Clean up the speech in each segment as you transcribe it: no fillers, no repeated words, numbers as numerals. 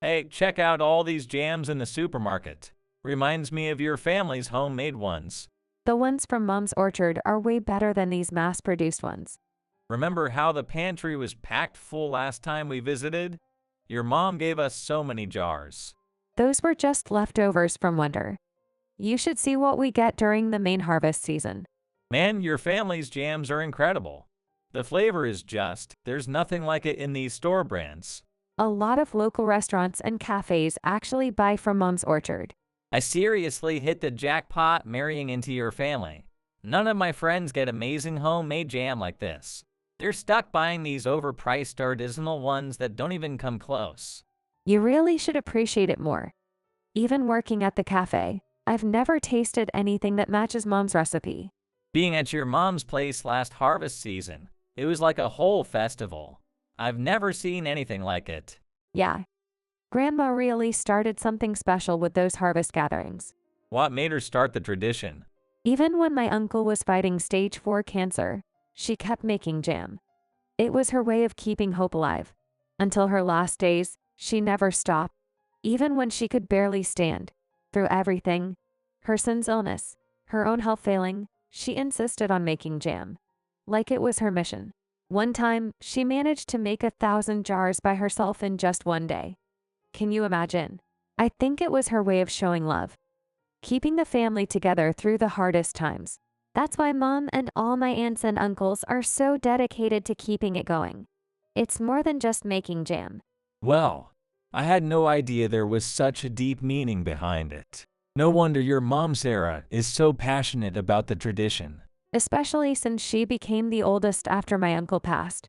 Hey, check out all these jams in the supermarket. Reminds me of your family's homemade ones. The ones from Mom's orchard are way better than these mass-produced ones. Remember how the pantry was packed full last time we visited? Your mom gave us so many jars. Those were just leftovers from winter. You should see what we get during the main harvest season. Man, your family's jams are incredible. The flavor is there's nothing like it in these store brands. A lot of local restaurants and cafes actually buy from Mom's orchard. I seriously hit the jackpot marrying into your family. None of my friends get amazing homemade jam like this. They're stuck buying these overpriced artisanal ones that don't even come close. You really should appreciate it more. Even working at the cafe, I've never tasted anything that matches Mom's recipe. Being at your mom's place last harvest season, it was like a whole festival. I've never seen anything like it. Yeah. Grandma really started something special with those harvest gatherings. What made her start the tradition? Even when my uncle was fighting stage 4 cancer, she kept making jam. It was her way of keeping hope alive. Until her last days, she never stopped. Even when she could barely stand. Through everything, her son's illness, her own health failing, she insisted on making jam. Like it was her mission. One time, she managed to make 1,000 jars by herself in just one day. Can you imagine? I think it was her way of showing love. Keeping the family together through the hardest times. That's why Mom and all my aunts and uncles are so dedicated to keeping it going. It's more than just making jam. Well, I had no idea there was such a deep meaning behind it. No wonder your mom, Sarah, is so passionate about the tradition. Especially since she became the oldest after my uncle passed.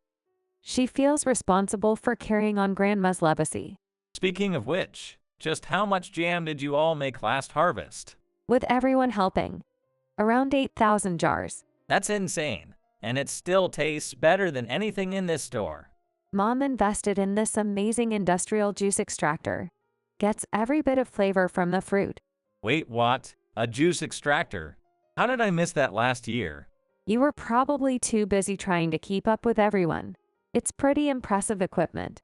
She feels responsible for carrying on Grandma's legacy. Speaking of which, just how much jam did you all make last harvest? With everyone helping. Around 8,000 jars. That's insane, and it still tastes better than anything in this store. Mom invested in this amazing industrial juice extractor. Gets every bit of flavor from the fruit. Wait, what? A juice extractor? How did I miss that last year? You were probably too busy trying to keep up with everyone. It's pretty impressive equipment.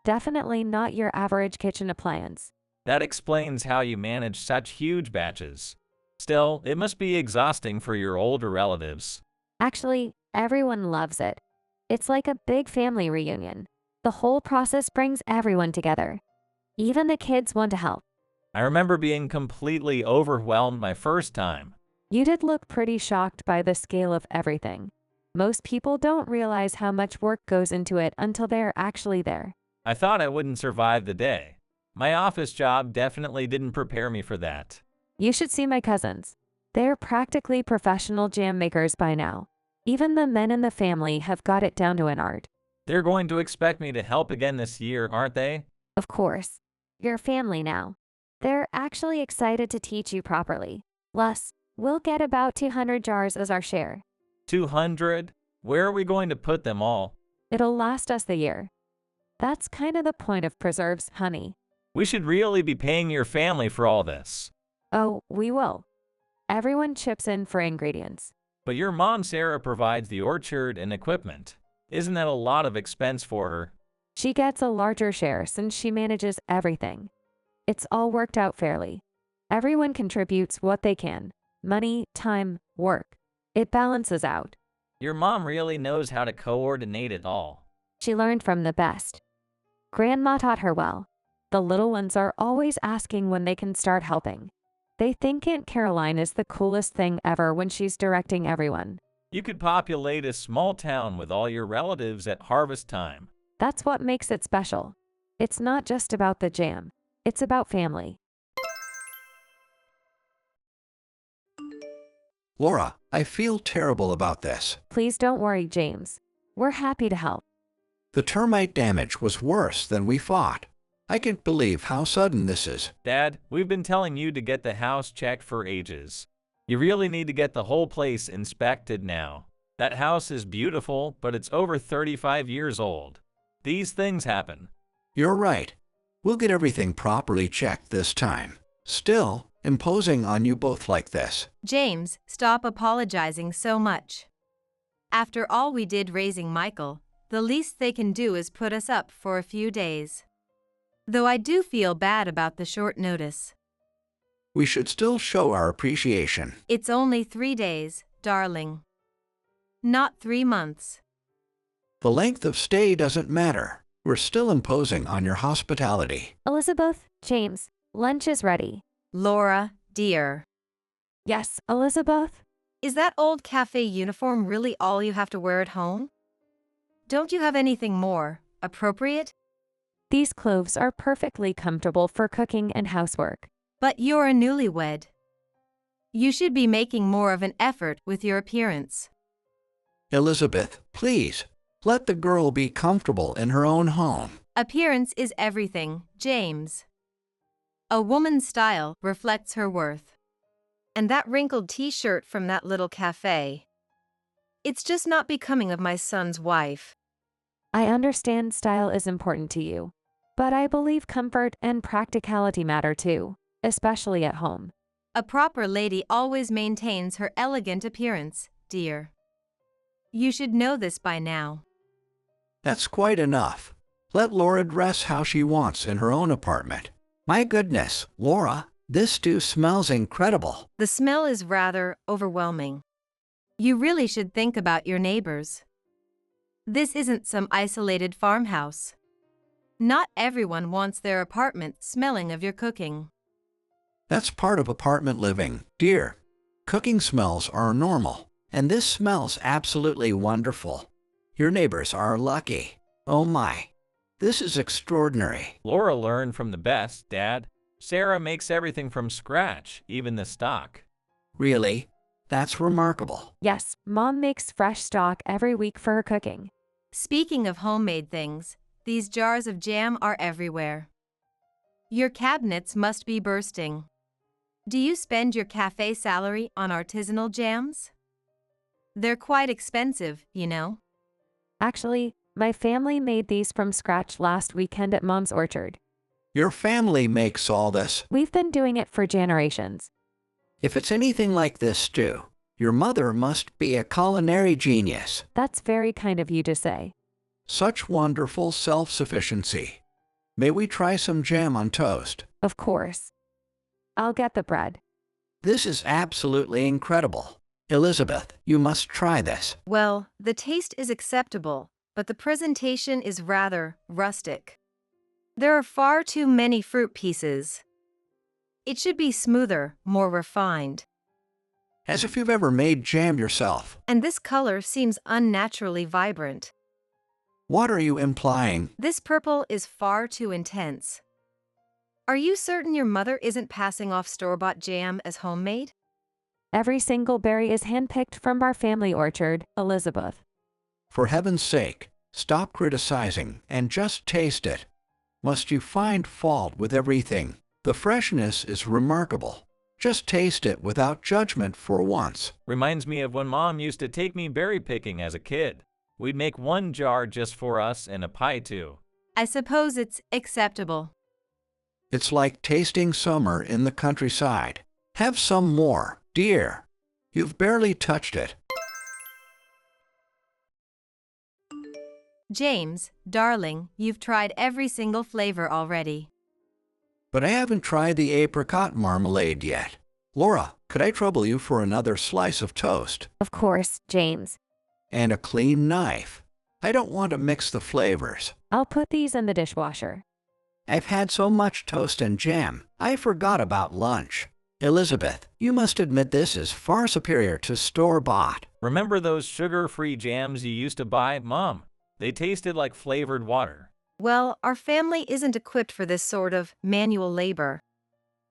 Definitely not your average kitchen appliance. That explains how you manage such huge batches. Still, it must be exhausting for your older relatives. Actually, everyone loves it. It's like a big family reunion. The whole process brings everyone together. Even the kids want to help. I remember being completely overwhelmed my first time. You did look pretty shocked by the scale of everything. Most people don't realize how much work goes into it until they're actually there. I thought I wouldn't survive the day. My office job definitely didn't prepare me for that. You should see my cousins. They're practically professional jam makers by now. Even the men in the family have got it down to an art. They're going to expect me to help again this year, aren't they? Of course. Your family now. They're actually excited to teach you properly. Plus, we'll get about 200 jars as our share. 200? Where are we going to put them all? It'll last us the year. That's kind of the point of preserves, honey. We should really be paying your family for all this. Oh, we will. Everyone chips in for ingredients. But your mom, Sarah, provides the orchard and equipment. Isn't that a lot of expense for her? She gets a larger share since she manages everything. It's all worked out fairly. Everyone contributes what they can. Money, time, work. It balances out. Your mom really knows how to coordinate it all. She learned from the best. Grandma taught her well. The little ones are always asking when they can start helping. They think Aunt Caroline is the coolest thing ever when she's directing everyone. You could populate a small town with all your relatives at harvest time. That's what makes it special. It's not just about the jam. It's about family. Laura, I feel terrible about this. Please don't worry, James. We're happy to help. The termite damage was worse than we thought. I can't believe how sudden this is. Dad, we've been telling you to get the house checked for ages. You really need to get the whole place inspected now. That house is beautiful, but it's over 35 years old. These things happen. You're right. We'll get everything properly checked this time. Still, imposing on you both like this. James, stop apologizing so much. After all we did raising Michael, the least they can do is put us up for a few days. Though I do feel bad about the short notice. We should still show our appreciation. It's only 3 days, darling. Not 3 months. The length of stay doesn't matter. We're still imposing on your hospitality. Elizabeth, James, lunch is ready. Laura, dear. Yes, Elizabeth? Is that old cafe uniform really all you have to wear at home? Don't you have anything more appropriate? These clothes are perfectly comfortable for cooking and housework. But you're a newlywed. You should be making more of an effort with your appearance. Elizabeth, please, let the girl be comfortable in her own home. Appearance is everything, James. A woman's style reflects her worth. And that wrinkled t-shirt from that little cafe. It's just not becoming of my son's wife. I understand style is important to you, but I believe comfort and practicality matter too, especially at home. A proper lady always maintains her elegant appearance, dear. You should know this by now. That's quite enough. Let Laura dress how she wants in her own apartment. My goodness, Laura, this stew smells incredible. The smell is rather overwhelming. You really should think about your neighbors. This isn't some isolated farmhouse. Not everyone wants their apartment smelling of your cooking. That's part of apartment living, dear. Cooking smells are normal, and this smells absolutely wonderful. Your neighbors are lucky. Oh my, this is extraordinary. Laura learned from the best, Dad. Sarah makes everything from scratch, even the stock. Really? That's remarkable. Yes, Mom makes fresh stock every week for her cooking. Speaking of homemade things, these jars of jam are everywhere. Your cabinets must be bursting. Do you spend your cafe salary on artisanal jams? They're quite expensive, you know. Actually, my family made these from scratch last weekend at Mom's orchard. Your family makes all this. We've been doing it for generations. If it's anything like this stew, your mother must be a culinary genius. That's very kind of you to say. Such wonderful self-sufficiency. May we try some jam on toast? Of course. I'll get the bread. This is absolutely incredible. Elizabeth, you must try this. Well, the taste is acceptable, but the presentation is rather rustic. There are far too many fruit pieces. It should be smoother, more refined. As if you've ever made jam yourself. And this color seems unnaturally vibrant. What are you implying? This purple is far too intense. Are you certain your mother isn't passing off store-bought jam as homemade? Every single berry is handpicked from our family orchard, Elizabeth. For heaven's sake, stop criticizing and just taste it. Must you find fault with everything? The freshness is remarkable. Just taste it without judgment for once. Reminds me of when Mom used to take me berry picking as a kid. We'd make one jar just for us and a pie too. I suppose it's acceptable. It's like tasting summer in the countryside. Have some more, dear. You've barely touched it. James, darling, you've tried every single flavor already. But I haven't tried the apricot marmalade yet. Laura, could I trouble you for another slice of toast? Of course, James. And a clean knife. I don't want to mix the flavors. I'll put these in the dishwasher. I've had so much toast and jam, I forgot about lunch. Elizabeth, you must admit this is far superior to store-bought. Remember those sugar-free jams you used to buy, Mom? They tasted like flavored water. Well, our family isn't equipped for this sort of manual labor.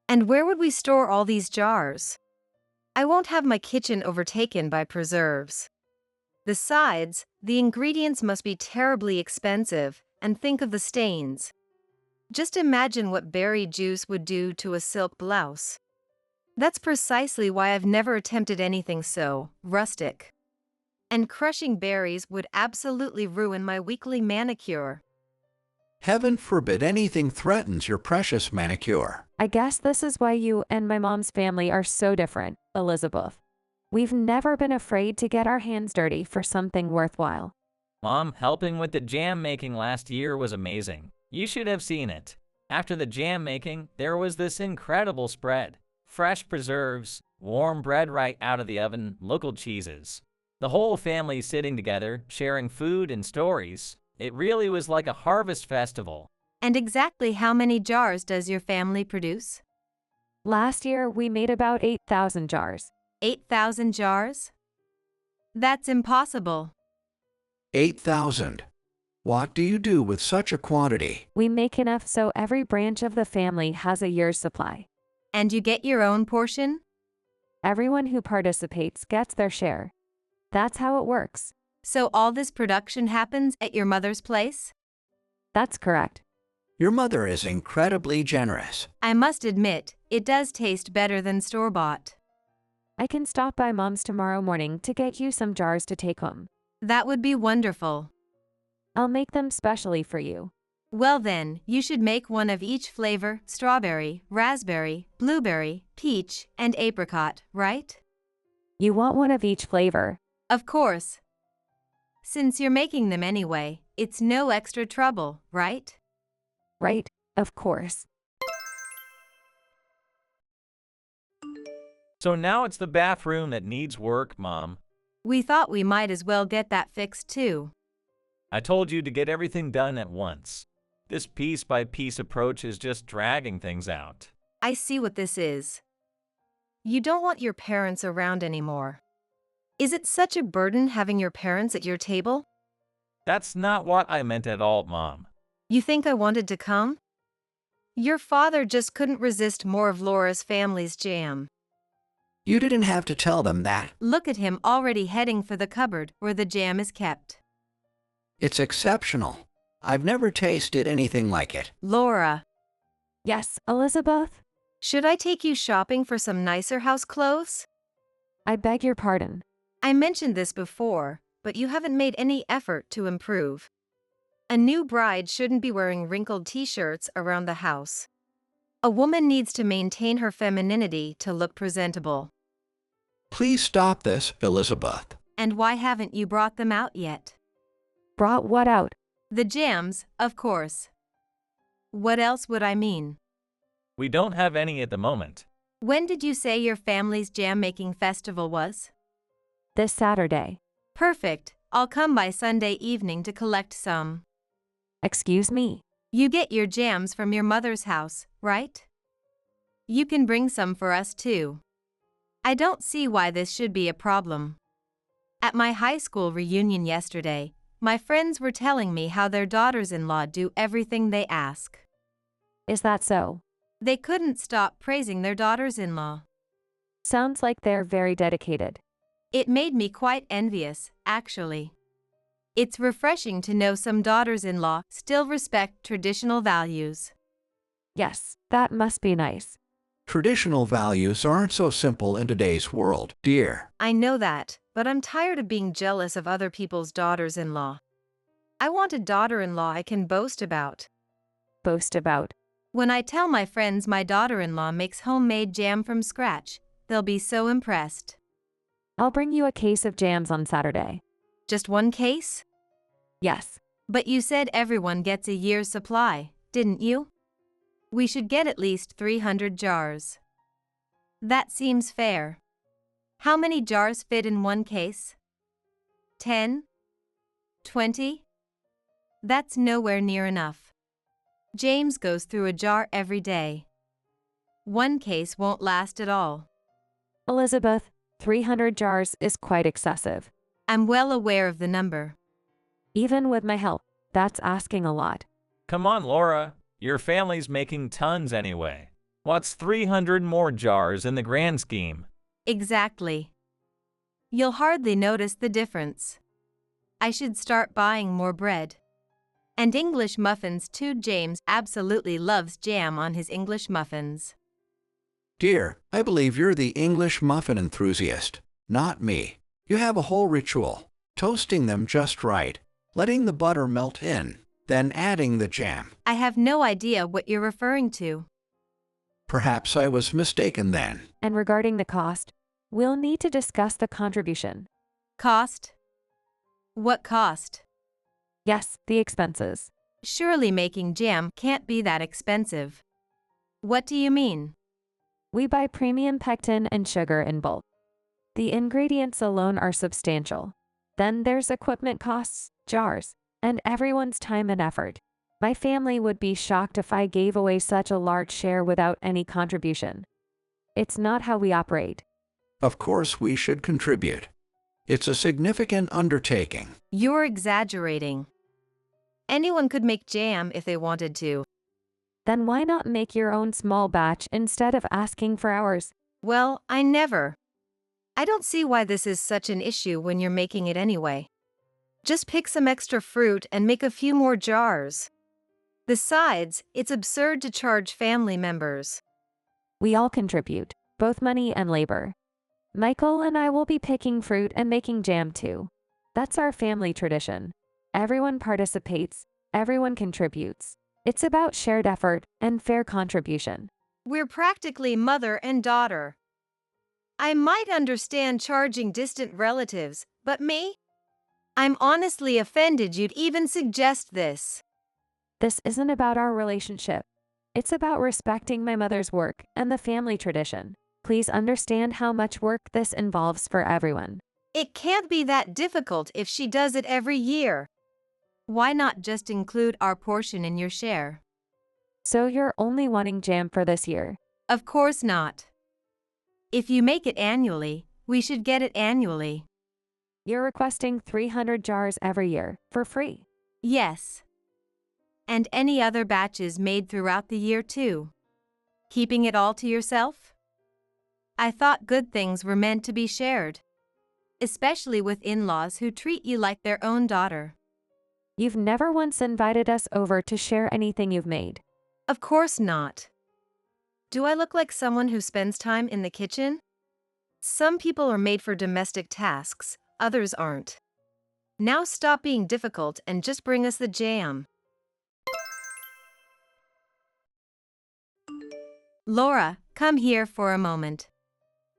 And where would we store all these jars? I won't have my kitchen overtaken by preserves. Besides, the ingredients must be terribly expensive, and think of the stains. Just imagine what berry juice would do to a silk blouse. That's precisely why I've never attempted anything so rustic. And crushing berries would absolutely ruin my weekly manicure. Heaven forbid anything threatens your precious manicure. I guess this is why you and my mom's family are so different, Elizabeth. We've never been afraid to get our hands dirty for something worthwhile. Mom, helping with the jam making last year was amazing. You should have seen it. After the jam making, there was this incredible spread. Fresh preserves, warm bread right out of the oven, local cheeses. The whole family sitting together, sharing food and stories. It really was like a harvest festival. And exactly how many jars does your family produce? Last year, we made about 8,000 jars. 8,000 jars? That's impossible. 8,000. What do you do with such a quantity? We make enough so every branch of the family has a year's supply. And you get your own portion? Everyone who participates gets their share. That's how it works. So all this production happens at your mother's place? That's correct. Your mother is incredibly generous. I must admit, it does taste better than store-bought. I can stop by Mom's tomorrow morning to get you some jars to take home. That would be wonderful. I'll make them specially for you. Well then, you should make one of each flavor: strawberry, raspberry, blueberry, peach, and apricot, right? You want one of each flavor? Of course. Since you're making them anyway, it's no extra trouble, right? Right, of course. So now it's the bathroom that needs work, Mom. We thought we might as well get that fixed too. I told you to get everything done at once. This piece-by-piece approach is just dragging things out. I see what this is. You don't want your parents around anymore. Is it such a burden having your parents at your table? That's not what I meant at all, Mom. You think I wanted to come? Your father just couldn't resist more of Laura's family's jam. You didn't have to tell them that. Look at him already heading for the cupboard where the jam is kept. It's exceptional. I've never tasted anything like it. Laura, Yes, Elizabeth? should I take you shopping for some nicer house clothes? I beg your pardon. I mentioned this before, but you haven't made any effort to improve. A new bride shouldn't be wearing wrinkled t-shirts around the house. A woman needs to maintain her femininity to look presentable. Please stop this, Elizabeth. And why haven't you brought them out yet? Brought what out? The jams, of course. What else would I mean? We don't have any at the moment. When did you say your family's jam-making festival was? This Saturday. Perfect. I'll come by Sunday evening to collect some. Excuse me. You get your jams from your mother's house, right? You can bring some for us too. I don't see why this should be a problem. At my high school reunion yesterday, my friends were telling me how their daughters-in-law do everything they ask. Is that so? They couldn't stop praising their daughters-in-law. Sounds like they're very dedicated. It made me quite envious, actually. It's refreshing to know some daughters-in-law still respect traditional values. Yes, that must be nice. Traditional values aren't so simple in today's world, dear. I know that, but I'm tired of being jealous of other people's daughters-in-law. I want a daughter-in-law I can boast about. Boast about. When I tell my friends my daughter-in-law makes homemade jam from scratch, they'll be so impressed. I'll bring you a case of jams on Saturday. Just one case? Yes. But you said everyone gets a year's supply, didn't you? We should get at least 300 jars. That seems fair. How many jars fit in one case? 10? 20? That's nowhere near enough. James goes through a jar every day. One case won't last at all. Elizabeth, 300 jars is quite excessive. I'm well aware of the number. Even with my help, that's asking a lot. Come on, Laura. Your family's making tons anyway. What's 300 more jars in the grand scheme? Exactly. You'll hardly notice the difference. I should start buying more bread. And English muffins too. James absolutely loves jam on his English muffins. Dear, I believe you're the English muffin enthusiast, not me. You have a whole ritual, toasting them just right, letting the butter melt in, then adding the jam. I have no idea what you're referring to. Perhaps I was mistaken then. And regarding the cost, we'll need to discuss the contribution. Cost? What cost? Yes, the expenses. Surely making jam can't be that expensive. What do you mean? We buy premium pectin and sugar in bulk. The ingredients alone are substantial. Then there's equipment costs, jars, and everyone's time and effort. My family would be shocked if I gave away such a large share without any contribution. It's not how we operate. Of course we should contribute. It's a significant undertaking. You're exaggerating. Anyone could make jam if they wanted to. Then why not make your own small batch instead of asking for ours? Well, I don't see why this is such an issue when you're making it anyway. Just pick some extra fruit and make a few more jars. Besides, it's absurd to charge family members. We all contribute, both money and labor. Michael and I will be picking fruit and making jam too. That's our family tradition. Everyone participates, everyone contributes. It's about shared effort and fair contribution. We're practically mother and daughter. I might understand charging distant relatives, but me? I'm honestly offended you'd even suggest this. This isn't about our relationship. It's about respecting my mother's work and the family tradition. Please understand how much work this involves for everyone. It can't be that difficult if she does it every year. Why not just include our portion in your share? So you're only wanting jam for this year? Of course not. If you make it annually, we should get it annually. You're requesting 300 jars every year, for free. Yes. And any other batches made throughout the year too. Keeping it all to yourself? I thought good things were meant to be shared. Especially with in-laws who treat you like their own daughter. You've never once invited us over to share anything you've made. Of course not. Do I look like someone who spends time in the kitchen? Some people are made for domestic tasks, others aren't. Now stop being difficult and just bring us the jam. Laura, come here for a moment.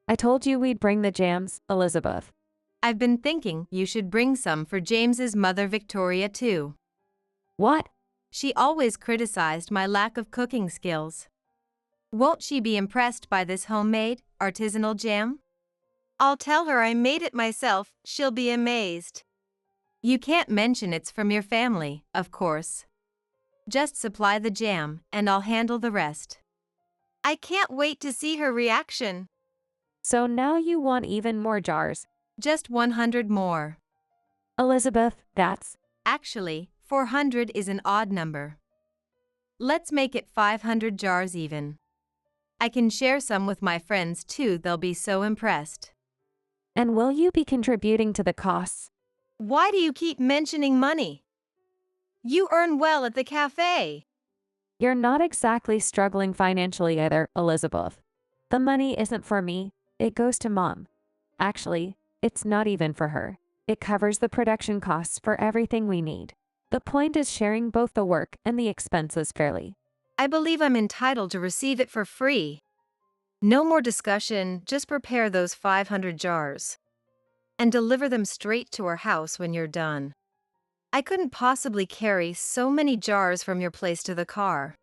I told you we'd bring the jams, Elizabeth. I've been thinking you should bring some for James's mother Victoria too. What? She always criticized my lack of cooking skills. Won't she be impressed by this homemade, artisanal jam? I'll tell her I made it myself, she'll be amazed. You can't mention it's from your family, of course. Just supply the jam, and I'll handle the rest. I can't wait to see her reaction. So now you want even more jars? Just 100 more. Elizabeth, that's... Actually, 400 is an odd number. Let's make it 500 jars even. I can share some with my friends too, they'll be so impressed. And will you be contributing to the costs? Why do you keep mentioning money? You earn well at the cafe. You're not exactly struggling financially either, Elizabeth. The money isn't for me, it goes to Mom. Actually, it's not even for her. It covers the production costs for everything we need. The point is sharing both the work and the expenses fairly. I believe I'm entitled to receive it for free. No more discussion, just prepare those 500 jars. And deliver them straight to our house when you're done. I couldn't possibly carry so many jars from your place to the car.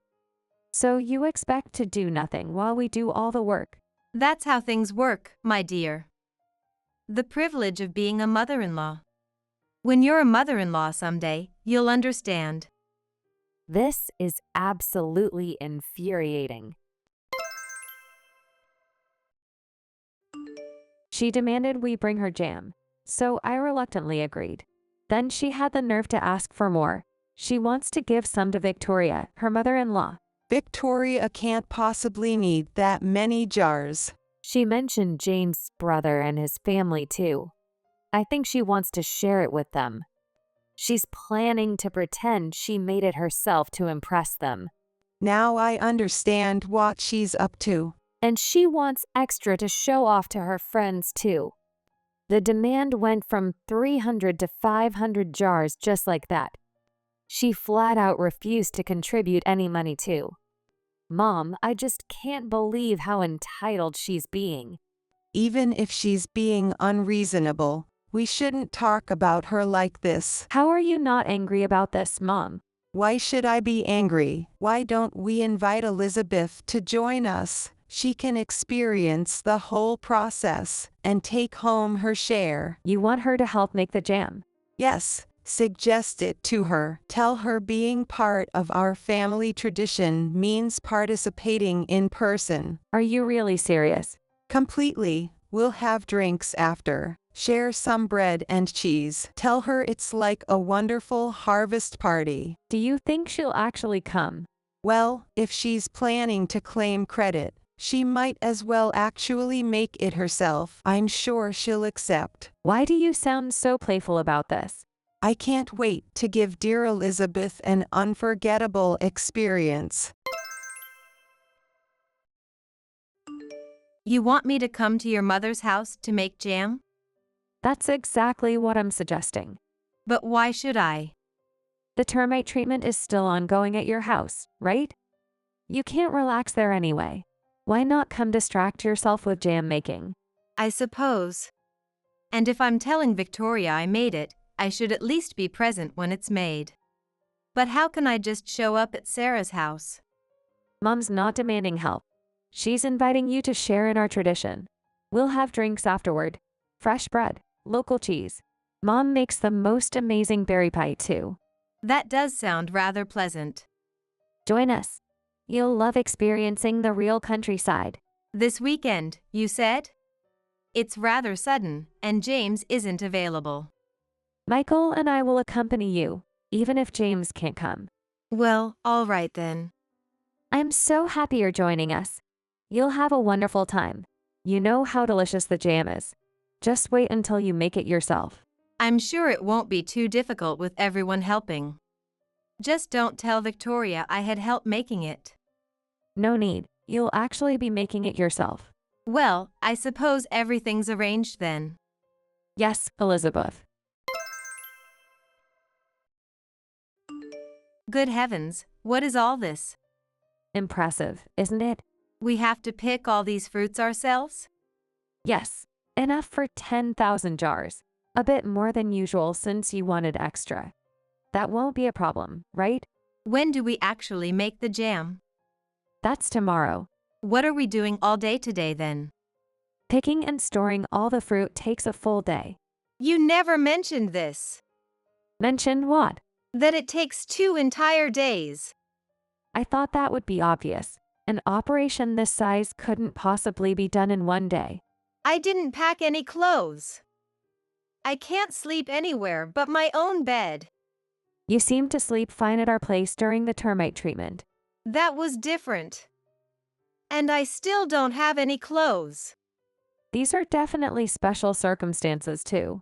So you expect to do nothing while we do all the work? That's how things work, my dear. The privilege of being a mother-in-law. When you're a mother-in-law someday, you'll understand. This is absolutely infuriating. She demanded we bring her jam, so I reluctantly agreed. Then she had the nerve to ask for more. She wants to give some to Victoria, her mother-in-law. Victoria can't possibly need that many jars. She mentioned Jane's brother and his family too. I think she wants to share it with them. She's planning to pretend she made it herself to impress them. Now I understand what she's up to. And she wants extra to show off to her friends too. The demand went from 300 to 500 jars just like that. She flat out refused to contribute any money too. Mom, I just can't believe how entitled she's being. Even if she's being unreasonable, we shouldn't talk about her like this. How are you not angry about this, Mom? Why should I be angry? Why don't we invite Elizabeth to join us? She can experience the whole process and take home her share. You want her to help make the jam? Yes, suggest it to her. Tell her being part of our family tradition means participating in person. Are you really serious? Completely. We'll have drinks after. Share some bread and cheese. Tell her it's like a wonderful harvest party. Do you think she'll actually come? Well, if she's planning to claim credit, she might as well actually make it herself. I'm sure she'll accept. Why do you sound so playful about this? I can't wait to give dear Elizabeth an unforgettable experience. You want me to come to your mother's house to make jam? That's exactly what I'm suggesting. But why should I? The termite treatment is still ongoing at your house, right? You can't relax there anyway. Why not come distract yourself with jam making? I suppose. And if I'm telling Victoria I made it, I should at least be present when it's made. But how can I just show up at Sarah's house? Mom's not demanding help. She's inviting you to share in our tradition. We'll have drinks afterward. Fresh bread, local cheese. Mom makes the most amazing berry pie too. That does sound rather pleasant. Join us. You'll love experiencing the real countryside. This weekend, you said? It's rather sudden, and James isn't available. Michael and I will accompany you, even if James can't come. Well, all right then. I'm so happy you're joining us. You'll have a wonderful time. You know how delicious the jam is. Just wait until you make it yourself. I'm sure it won't be too difficult with everyone helping. Just don't tell Victoria I had help making it. No need. You'll actually be making it yourself. Well, I suppose everything's arranged then. Yes, Elizabeth. Good heavens, what is all this? Impressive, isn't it? We have to pick all these fruits ourselves? Yes, enough for 10,000 jars. A bit more than usual since you wanted extra. That won't be a problem, right? When do we actually make the jam? That's tomorrow. What are we doing all day today then? Picking and storing all the fruit takes a full day. You never mentioned this. Mentioned what? That it takes 2 entire days. I thought that would be obvious. An operation this size couldn't possibly be done in one day. I didn't pack any clothes. I can't sleep anywhere but my own bed. You seemed to sleep fine at our place during the termite treatment. That was different. And I still don't have any clothes. These are definitely special circumstances too.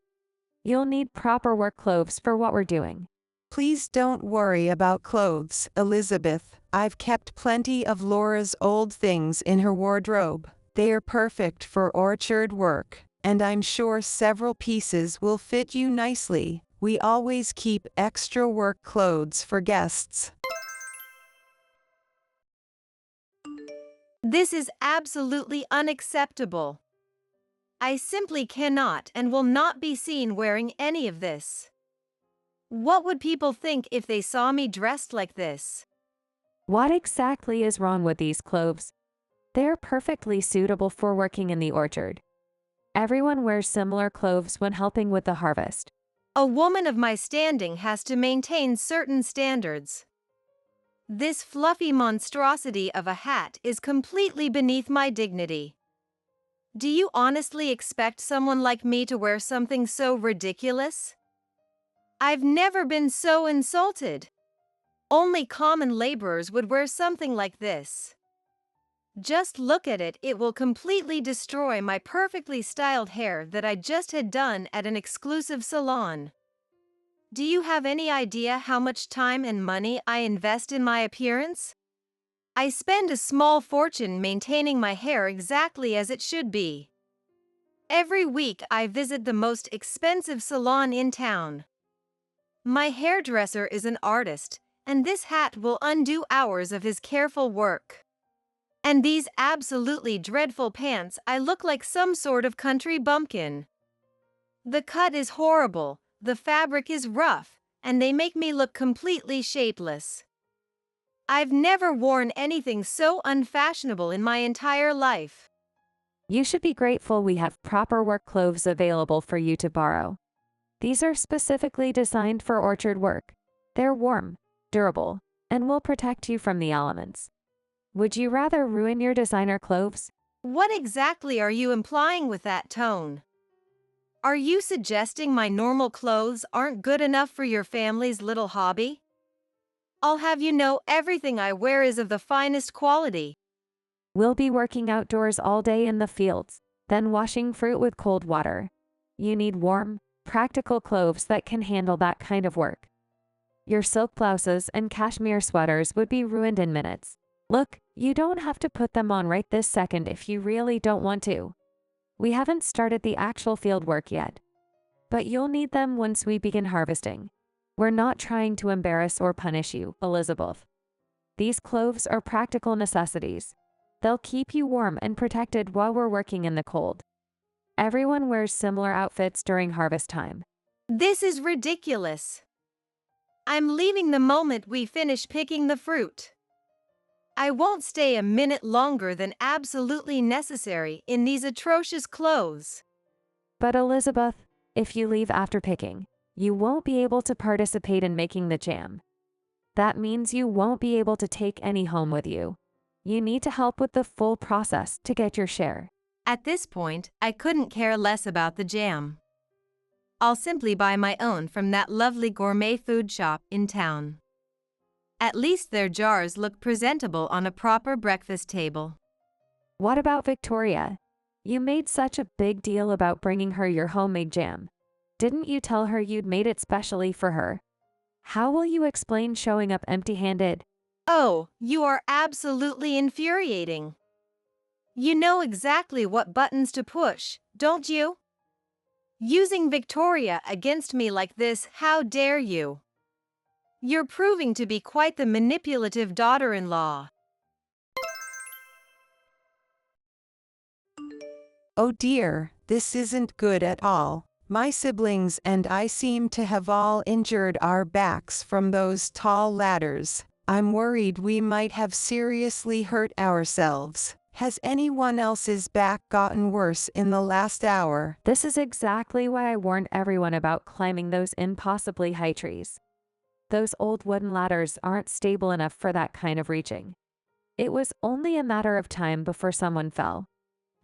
You'll need proper work clothes for what we're doing. Please don't worry about clothes, Elizabeth. I've kept plenty of Laura's old things in her wardrobe. They are perfect for orchard work, and I'm sure several pieces will fit you nicely. We always keep extra work clothes for guests. This is absolutely unacceptable. I simply cannot and will not be seen wearing any of this. What would people think if they saw me dressed like this? What exactly is wrong with these clothes? They're perfectly suitable for working in the orchard. Everyone wears similar clothes when helping with the harvest. A woman of my standing has to maintain certain standards. This fluffy monstrosity of a hat is completely beneath my dignity. Do you honestly expect someone like me to wear something so ridiculous? I've never been so insulted. Only common laborers would wear something like this. Just look at it, it will completely destroy my perfectly styled hair that I just had done at an exclusive salon. Do you have any idea how much time and money I invest in my appearance? I spend a small fortune maintaining my hair exactly as it should be. Every week I visit the most expensive salon in town. My hairdresser is an artist, and this hat will undo hours of his careful work. And these absolutely dreadful pants, I look like some sort of country bumpkin. The cut is horrible, the fabric is rough, and they make me look completely shapeless. I've never worn anything so unfashionable in my entire life. You should be grateful we have proper work clothes available for you to borrow. These are specifically designed for orchard work. They're warm, durable, and will protect you from the elements. Would you rather ruin your designer clothes? What exactly are you implying with that tone? Are you suggesting my normal clothes aren't good enough for your family's little hobby? I'll have you know everything I wear is of the finest quality. We'll be working outdoors all day in the fields, then washing fruit with cold water. You need warm, practical clothes that can handle that kind of work. Your silk blouses and cashmere sweaters would be ruined in minutes. Look, you don't have to put them on right this second if you really don't want to. We haven't started the actual field work yet. But you'll need them once we begin harvesting. We're not trying to embarrass or punish you, Elizabeth. These clothes are practical necessities. They'll keep you warm and protected while we're working in the cold. Everyone wears similar outfits during harvest time. This is ridiculous. I'm leaving the moment we finish picking the fruit. I won't stay a minute longer than absolutely necessary in these atrocious clothes. But Elizabeth, if you leave after picking, you won't be able to participate in making the jam. That means you won't be able to take any home with you. You need to help with the full process to get your share. At this point, I couldn't care less about the jam. I'll simply buy my own from that lovely gourmet food shop in town. At least their jars look presentable on a proper breakfast table. What about Victoria? You made such a big deal about bringing her your homemade jam. Didn't you tell her you'd made it specially for her? How will you explain showing up empty-handed? Oh, you are absolutely infuriating. You know exactly what buttons to push, don't you? Using Victoria against me like this, how dare you? You're proving to be quite the manipulative daughter-in-law. Oh dear, this isn't good at all. My siblings and I seem to have all injured our backs from those tall ladders. I'm worried we might have seriously hurt ourselves. Has anyone else's back gotten worse in the last hour? This is exactly why I warned everyone about climbing those impossibly high trees. Those old wooden ladders aren't stable enough for that kind of reaching. It was only a matter of time before someone fell.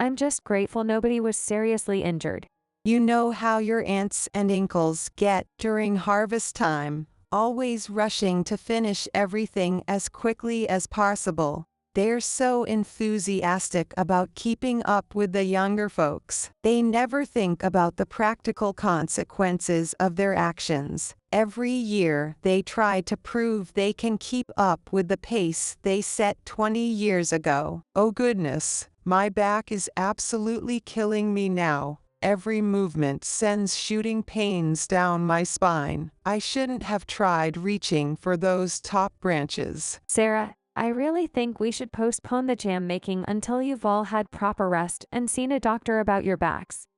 I'm just grateful nobody was seriously injured. You know how your aunts and uncles get during harvest time, always rushing to finish everything as quickly as possible. They're so enthusiastic about keeping up with the younger folks. They never think about the practical consequences of their actions. Every year, they try to prove they can keep up with the pace they set 20 years ago. Oh goodness, my back is absolutely killing me now. Every movement sends shooting pains down my spine. I shouldn't have tried reaching for those top branches. Sarah, I really think we should postpone the jam making until you've all had proper rest and seen a doctor about your backs.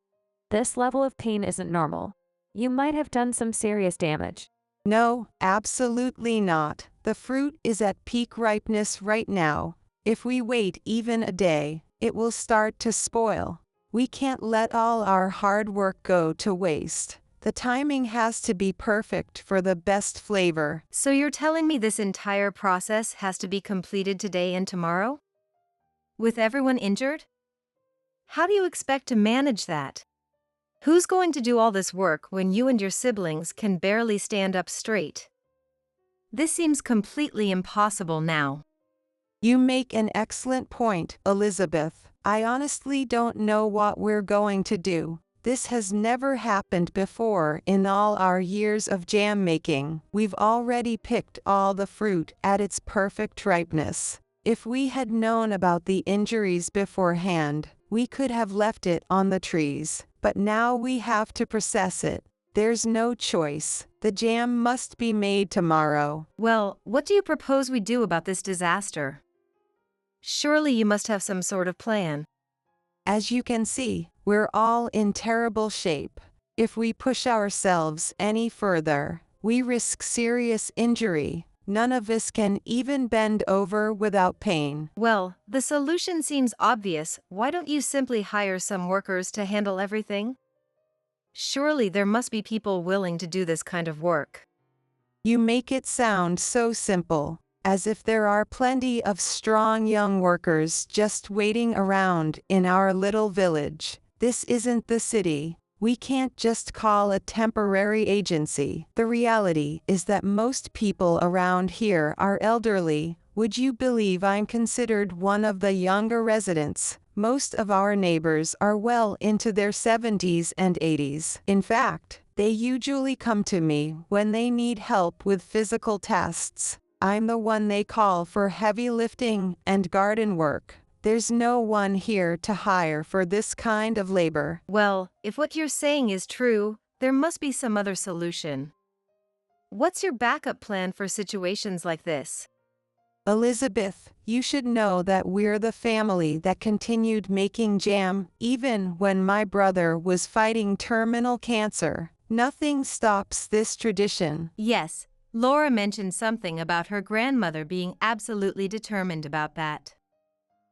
This level of pain isn't normal. You might have done some serious damage. No, absolutely not. The fruit is at peak ripeness right now. If we wait even a day, it will start to spoil. We can't let all our hard work go to waste. The timing has to be perfect for the best flavor. So you're telling me this entire process has to be completed today and tomorrow? With everyone injured? How do you expect to manage that? Who's going to do all this work when you and your siblings can barely stand up straight? This seems completely impossible now. You make an excellent point, Elizabeth. I honestly don't know what we're going to do. This has never happened before in all our years of jam making. We've already picked all the fruit at its perfect ripeness. If we had known about the injuries beforehand, we could have left it on the trees. But now we have to process it. There's no choice. The jam must be made tomorrow. Well, what do you propose we do about this disaster? Surely you must have some sort of plan. As you can see, we're all in terrible shape. If we push ourselves any further, We risk serious injury. None of us can even bend over without pain. Well, the solution seems obvious. Why don't you simply hire some workers to handle everything? Surely there must be people willing to do this kind of work. You make it sound so simple, as if there are plenty of strong young workers just waiting around in our little village. This isn't the city. We can't just call a temporary agency. The reality is that most people around here are elderly. Would you believe I'm considered one of the younger residents? Most of our neighbors are well into their 70s and 80s. In fact, they usually come to me when they need help with physical tasks. I'm the one they call for heavy lifting and garden work. There's no one here to hire for this kind of labor. Well, if what you're saying is true, there must be some other solution. What's your backup plan for situations like this? Elizabeth, you should know that we're the family that continued making jam even when my brother was fighting terminal cancer. Nothing stops this tradition. Yes, Laura mentioned something about her grandmother being absolutely determined about that.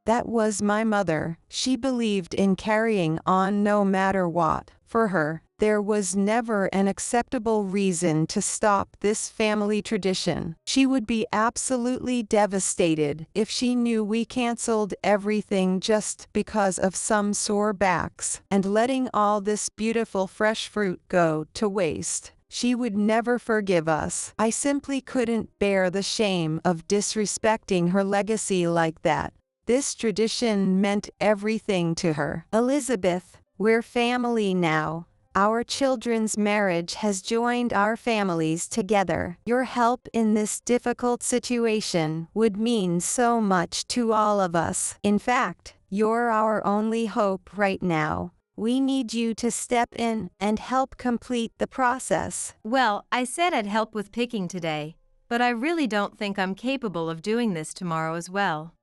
That was my mother. She believed in carrying on no matter what. For her, there was never an acceptable reason to stop this family tradition. She would be absolutely devastated if she knew we canceled everything just because of some sore backs, and letting all this beautiful fresh fruit go to waste. She would never forgive us. I simply couldn't bear the shame of disrespecting her legacy like that. This tradition meant everything to her. Elizabeth, we're family now. Our children's marriage has joined our families together. Your help in this difficult situation would mean so much to all of us. In fact, you're our only hope right now. We need you to step in and help complete the process. Well, I said I'd help with picking today, but I really don't think I'm capable of doing this tomorrow as well.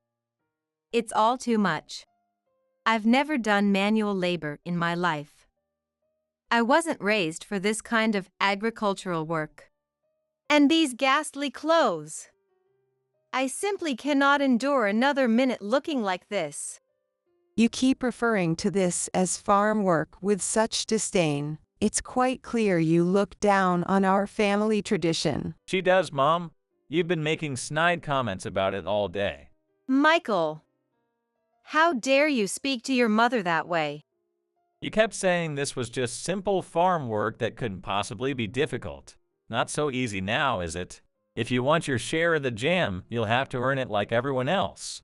It's all too much. I've never done manual labor in my life. I wasn't raised for this kind of agricultural work. And these ghastly clothes. I simply cannot endure another minute looking like this. You keep referring to this as farm work with such disdain. It's quite clear you look down on our family tradition. She does, Mom. You've been making snide comments about it all day. Michael, how dare you speak to your mother that way? You kept saying this was just simple farm work that couldn't possibly be difficult. Not so easy now, is it? If you want your share of the jam, you'll have to earn it like everyone else.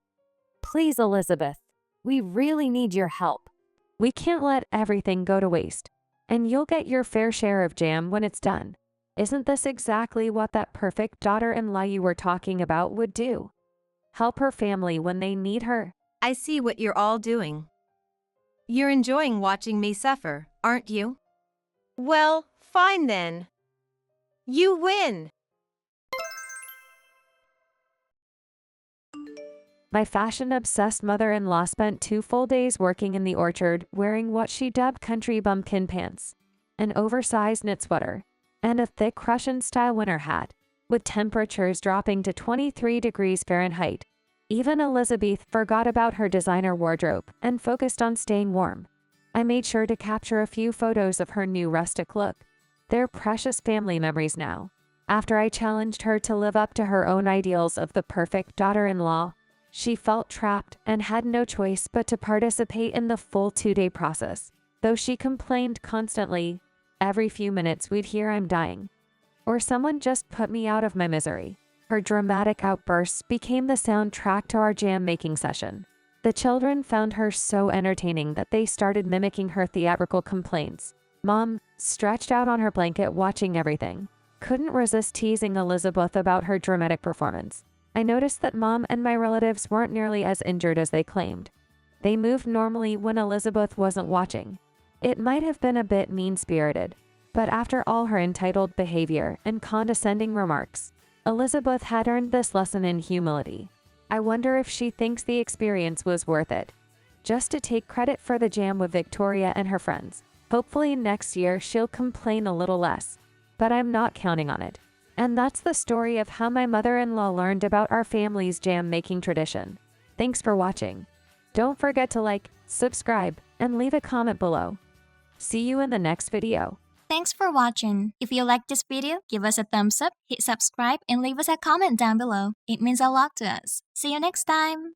Please, Elizabeth, we really need your help. We can't let everything go to waste, and you'll get your fair share of jam when it's done. Isn't this exactly what that perfect daughter-in-law you were talking about would do? Help her family when they need her. I see what you're all doing. You're enjoying watching me suffer, aren't you? Well, fine then. You win! My fashion-obsessed mother-in-law spent 2 full days working in the orchard wearing what she dubbed country bumpkin pants, an oversized knit sweater, and a thick Russian-style winter hat, with temperatures dropping to 23 degrees Fahrenheit. Even Elizabeth forgot about her designer wardrobe and focused on staying warm. I made sure to capture a few photos of her new rustic look. They're precious family memories now. After I challenged her to live up to her own ideals of the perfect daughter-in-law, she felt trapped and had no choice but to participate in the full 2-day process. Though she complained constantly, every few minutes we'd hear I'm dying, or someone just put me out of my misery. Her dramatic outbursts became the soundtrack to our jam-making session. The children found her so entertaining that they started mimicking her theatrical complaints. Mom, stretched out on her blanket watching everything, couldn't resist teasing Elizabeth about her dramatic performance. I noticed that Mom and my relatives weren't nearly as injured as they claimed. They moved normally when Elizabeth wasn't watching. It might have been a bit mean-spirited, but after all her entitled behavior and condescending remarks, Elizabeth had earned this lesson in humility. I wonder if she thinks the experience was worth it, just to take credit for the jam with Victoria and her friends. Hopefully next year she'll complain a little less. but I'm not counting on it. And that's the story of how my mother-in-law learned about our family's jam-making tradition. Thanks for watching. Don't forget to like, subscribe, and leave a comment below. See you in the next video. Thanks for watching. If you like this video, give us a thumbs up, hit subscribe, and leave us a comment down below. It means a lot to us. See you next time!